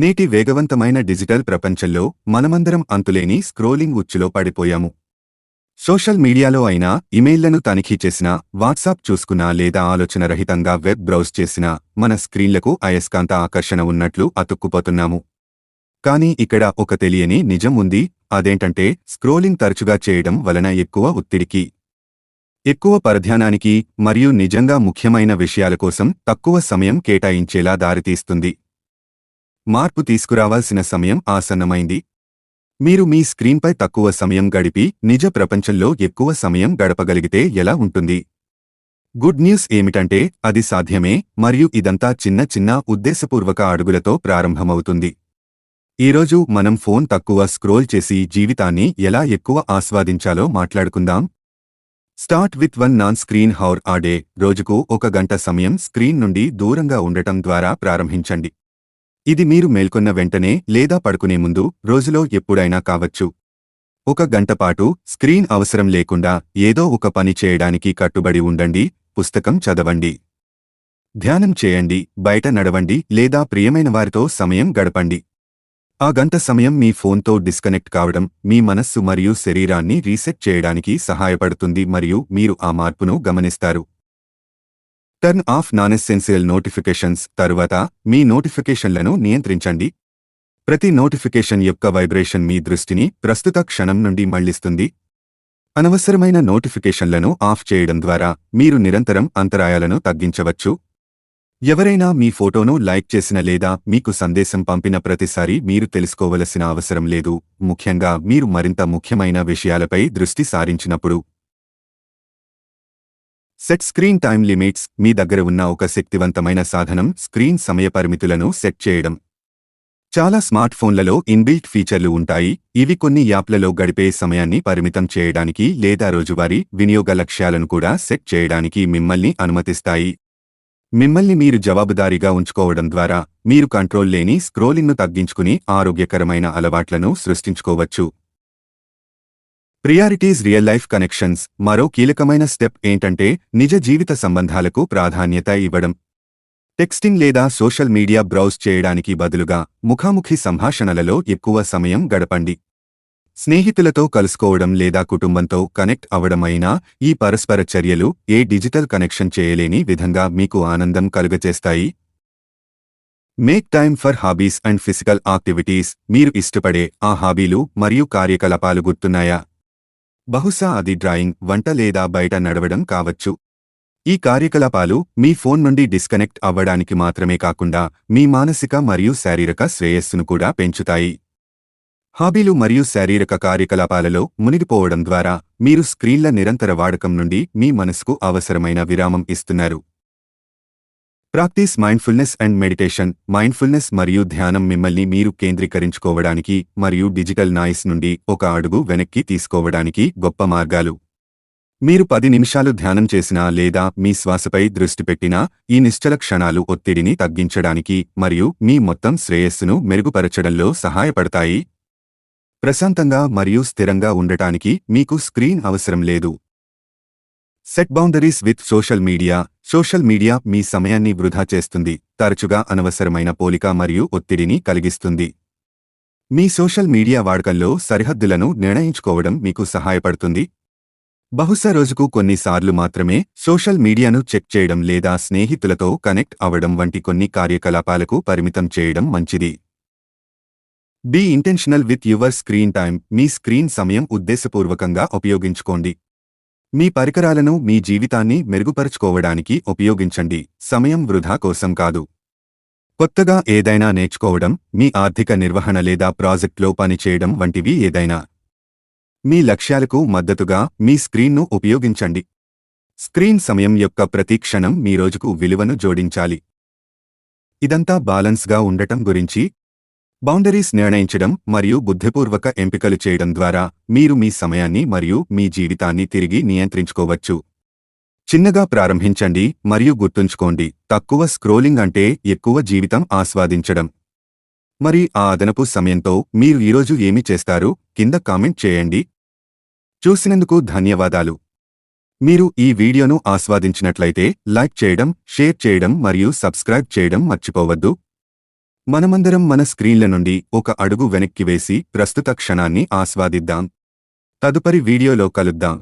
నేటి వేగవంతమైన డిజిటల్ ప్రపంచంలో మనమందరం అంతులేని స్క్రోలింగ్ ఉచ్చులో పడిపోయాము. సోషల్ మీడియాలో అయినా, ఇమెయిల్లను తనిఖీ చేసినా, వాట్సాప్ చూసుకున్నా లేదా ఆలోచనరహితంగా వెబ్ బ్రౌజ్ చేసినా మన స్క్రీన్లకు అయస్కాంత ఆకర్షణ ఉన్నట్లు అతుక్కుపోతున్నాము. కానీ ఇక్కడ ఒక తెలియని నిజం ఉంది. అదేంటంటే స్క్రోలింగ్ తరచుగా చేయడం వలన ఎక్కువ ఒత్తిడికి, ఎక్కువ పరధ్యానానికి మరియు నిజంగా ముఖ్యమైన విషయాల కోసం తక్కువ సమయం కేటాయించేలా దారితీస్తుంది. మార్పు తీసుకురావాల్సిన సమయం ఆసన్నమైంది. మీరు మీ స్క్రీన్పై తక్కువ సమయం గడిపి నిజ ప్రపంచంలో ఎక్కువ సమయం గడపగలిగితే ఎలా ఉంటుంది? గుడ్ న్యూస్ ఏమిటంటే అది సాధ్యమే, మరియు ఇదంతా చిన్న చిన్న ఉద్దేశపూర్వక అడుగులతో ప్రారంభమవుతుంది. ఈరోజు మనం ఫోన్ తక్కువ స్క్రోల్ చేసి జీవితాన్ని ఎలా ఎక్కువ ఆస్వాదించాలో మాట్లాడుకుందాం. Start with 1 non screen hour a day. రోజుకు 1 గంట సమయం స్క్రీన్ నుండి దూరంగా ఉండటం ద్వారా ప్రారంభించండి. ఇది మీరు మేల్కొన్న వెంటనే లేదా పడుకునే ముందు రోజులో ఎప్పుడైనా కావచ్చు. 1 గంట పాటు స్క్రీన్ అవసరం లేకుండా ఏదో ఒక పని చేయడానికి కట్టుబడి ఉండండి. పుస్తకం చదవండి, ధ్యానం చేయండి, బయట నడవండి లేదా ప్రియమైన వారితో సమయం గడపండి. ఆ గంట సమయం మీ ఫోన్తో డిస్కనెక్ట్ కావడం మీ మనస్సు మరియు శరీరాన్ని రీసెట్ చేయడానికి సహాయపడుతుంది మరియు మీరు ఆ మార్పును గమనిస్తారు. Turn off nonessential notifications. తరువాత మీ నోటిఫికేషన్లను నియంత్రించండి. ప్రతి నోటిఫికేషన్ యొక్క వైబ్రేషన్ మీ దృష్టిని ప్రస్తుత క్షణం నుండి మళ్లిస్తుంది. అనవసరమైన నోటిఫికేషన్లను ఆఫ్ చేయడం ద్వారా మీరు నిరంతరం అంతరాయాలను తగ్గించవచ్చు. ఎవరైనా మీ ఫోటోను లైక్ చేసిన లేదా మీకు సందేశం పంపిన ప్రతిసారీ మీరు తెలుసుకోవలసిన అవసరం లేదు, ముఖ్యంగా మీరు మరింత ముఖ్యమైన విషయాలపై దృష్టి సారించినప్పుడు. Set screen time limits. మీ దగ్గర ఉన్న ఒక శక్తివంతమైన సాధనం స్క్రీన్ సమయ పరిమితులను సెట్ చేయడం. చాలా స్మార్ట్ ఫోన్లలో ఇన్బిల్ట్ ఫీచర్లు ఉంటాయి. ఇవి కొన్ని యాప్లలో గడిపే సమయాన్ని పరిమితం చేయడానికి లేదా రోజువారీ వినియోగ లక్ష్యాలను కూడా సెట్ చేయడానికి మిమ్మల్ని అనుమతిస్తాయి. మిమ్మల్ని మీరు జవాబుదారీగా ఉంచుకోవడం ద్వారా మీరు కంట్రోల్ లేని స్క్రోలింగ్ను తగ్గించుకుని ఆరోగ్యకరమైన అలవాట్లను సృష్టించుకోవచ్చు. Priorities real life connections. మరో కీలకమైన స్టెప్ ఏంటంటే నిజ జీవిత సంబంధాలకు ప్రాధాన్యత ఇవ్వడం. టెక్స్టింగ్ లేదా సోషల్ మీడియా బ్రౌజ్ చేయడానికి బదులుగా ముఖాముఖి సంభాషణలలో ఎక్కువ సమయం గడపండి. స్నేహితులతో కలుసుకోవడం లేదా కుటుంబంతో కనెక్ట్ అవడం అయినా ఈ పరస్పర చర్యలు ఏ డిజిటల్ కనెక్షన్ చేయలేని విధంగా మీకు ఆనందం కలుగచేస్తాయి. Make time for hobbies and physical activities. మీరు ఇష్టపడే ఆ హాబీలు మరియు కార్యకలాపాలు గుర్తున్నాయా? బహుశా అది డ్రాయింగ్, వంట లేదా బయట నడవడం కావచ్చు. ఈ కార్యకలాపాలు మీ ఫోన్ నుండి డిస్కనెక్ట్ అవ్వడానికి మాత్రమే కాకుండా మీ మానసిక మరియు శారీరక శ్రేయస్సును కూడా పెంచుతాయి. హాబీలు మరియు శారీరక కార్యకలాపాలలో మునిగిపోవడం ద్వారా మీరు స్క్రీన్ల నిరంతర వాడకం నుండి మీ మనసుకు అవసరమైన విరామం ఇస్తున్నారు. Practice mindfulness and meditation. Mindfulness మరియు ధ్యానం మిమ్మల్ని మీరు కేంద్రీకరించుకోవడానికి మరియు డిజిటల్ నాయిస్ నుండి ఒక అడుగు వెనక్కి తీసుకోవడానికి గొప్ప మార్గాలు. మీరు 10 నిమిషాలు ధ్యానం చేసినా లేదా మీ శ్వాసపై దృష్టి పెట్టినా ఈ నిశ్చల క్షణాలు ఒత్తిడిని తగ్గించడానికి మరియు మీ మొత్తం శ్రేయస్సును మెరుగుపరచడంలో సహాయపడతాయి. ప్రశాంతంగా మరియు స్థిరంగా ఉండటానికి మీకు స్క్రీన్ అవసరం లేదు. Set boundaries with social media. Social media మీ సమయాన్ని వృధా చేస్తుంది, తరచుగా అనవసరమైన పోలిక మరియు ఒత్తిడిని కలిగిస్తుంది. మీ సోషల్ మీడియా వాడకంలో సరిహద్దులను నిర్ణయించుకోవడం మీకు సహాయపడుతుంది. బహుశా రోజుకు కొన్నిసార్లు మాత్రమే సోషల్ మీడియాను చెక్ చేయడం లేదా స్నేహితులతో కనెక్ట్ అవ్వడం వంటి కొన్ని కార్యకలాపాలకు పరిమితం చేయడం మంచిది. Be intentional with your screen time. మీ స్క్రీన్ సమయం ఉద్దేశపూర్వకంగా ఉపయోగించుకోండి. మీ పరికరాలను మీ జీవితాన్ని మెరుగుపరుచుకోవడానికి ఉపయోగించండి, సమయం వృధా కోసం కాదు. కొత్తగా ఏదైనా నేర్చుకోవడం, మీ ఆర్థిక నిర్వహణ లేదా ప్రాజెక్ట్లో పనిచేయడం వంటివి ఏదైనా. మీ లక్ష్యాలకు మద్దతుగా మీ స్క్రీన్ను ఉపయోగించండి. స్క్రీన్ సమయం యొక్క ప్రతి క్షణం మీ రోజుకు విలువను జోడించాలి. ఇదంతా బాలన్స్గా ఉండటం గురించి. బౌండరీస్ నిర్ణయించడం మరియు బుద్ధిపూర్వక ఎంపికలు చేయడం ద్వారా మీరు మీ సమయాన్ని మరియు మీ జీవితాన్ని తిరిగి నియంత్రించుకోవచ్చు. చిన్నగా ప్రారంభించండి మరియు గుర్తుంచుకోండి, తక్కువ స్క్రోలింగ్ అంటే ఎక్కువ జీవితం ఆస్వాదించడం. మరి ఆ అదనపు సమయంతో మీరు ఈరోజు ఏమి చేస్తారు? కింద కామెంట్ చేయండి. చూసినందుకు ధన్యవాదాలు. మీరు ఈ వీడియోను ఆస్వాదించినట్లయితే లైక్ చేయడం, షేర్ చేయడం మరియు సబ్స్క్రైబ్ చేయడం మర్చిపోవద్దు. మనమందరం మన స్క్రీన్ల నుండి ఒక అడుగు వెనక్కి వేసి ప్రస్తుత క్షణాన్ని ఆస్వాదిద్దాం. తదుపరి వీడియోలో కలుద్దాం.